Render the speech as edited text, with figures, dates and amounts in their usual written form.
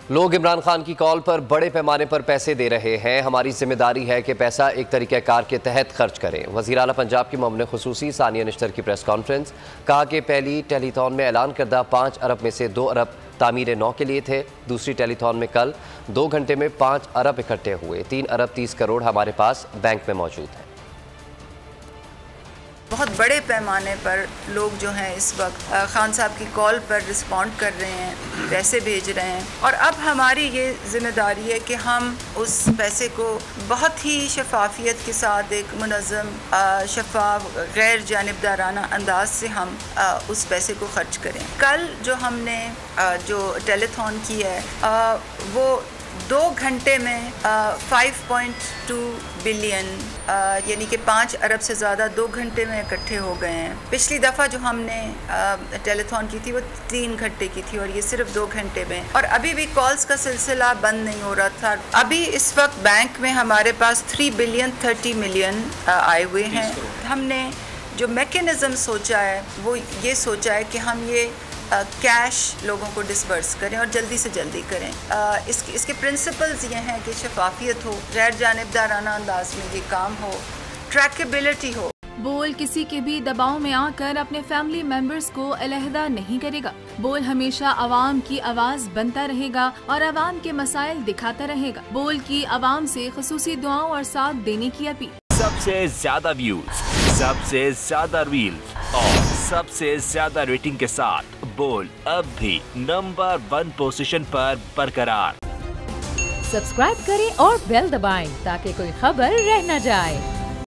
لوگ عمران خان کی کال پر بڑے پیمانے پر پیسے دے رہے ہیں۔ ہماری ذمہ داری ہے کہ پیسہ ایک طریقہ کار کے تحت خرچ کریں۔ وزیر اعلیٰ پنجاب کی معاون خصوصی ثانیہ نشتر کی پریس کانفرنس۔ کہا کہ پہلی ٹیلی تھون میں اعلان کردہ 5 ارب میں سے 2 ارب تعمیر نو کے لیے تھے۔ دوسری ٹیلی تھون میں کل 2 گھنٹے میں 5 ارب اکٹھے ہوئے۔ 3 ارب 30 کروڑ ہمارے پاس بینک میں موجود ہے۔ بہت بڑے پیمانے پر لوگ جو ہیں اس وقت خان صاحب کی کال پر رسپونڈ کر رہے ہیں، پیسے بھیج رہے ہیں، اور اب ہماری یہ ذمہ داری ہے کہ ہم اس پیسے کو بہت ہی شفافیت کے ساتھ ایک منظم، شفاف، غیر جانبدارانہ انداز سے ہم اس پیسے کو خرچ کریں۔ کل جو ہم نے جو ٹیلی تھون کی ہے وہ 2 گھنٹے میں 5.2 بلین یعنی کہ 5 ارب سے زیادہ 2 گھنٹے میں اکٹھے ہو گئے ہیں۔ پچھلی دفعہ جو ہم نے ٹیلی تھون کی تھی وہ 3 گھنٹے کی تھی، اور یہ صرف 2 گھنٹے میں، اور ابھی بھی کالز کا سلسلہ بند نہیں ہو رہا تھا۔ ابھی اس وقت بینک میں ہمارے پاس 3 بلین 30 ملین آئے ہوئے ہیں۔ ہم نے جو میکینزم سوچا ہے وہ یہ سوچا ہے کہ ہم یہ کیش لوگوں کو ڈسبرس کریں اور جلدی سے جلدی کریں۔ اس کے پرنسپلز یہ ہیں کہ شفافیت ہو، غیر جانبدارانہ انداز میں یہ کام ہو، ٹریکیبلٹی ہو۔ بول کسی کے بھی دباؤ میں آ کر اپنے فیملی ممبرز کو علیحدہ نہیں کرے گا۔ بول ہمیشہ عوام کی آواز بنتا رہے گا اور عوام کے مسائل دکھاتا رہے گا۔ بول کی عوام سے خصوصی دعاؤں اور ساتھ دینے کی اپیل۔ سب سے زیادہ ویوز، سب سے زیادہ ریلز اور سب سے زیادہ ریٹنگ کے ساتھ بول اب بھی نمبر 1 پوزیشن پر برقرار۔ سبسکرائب کریں اور بیل دبائیں تاکہ کوئی خبر رہ نہ جائے۔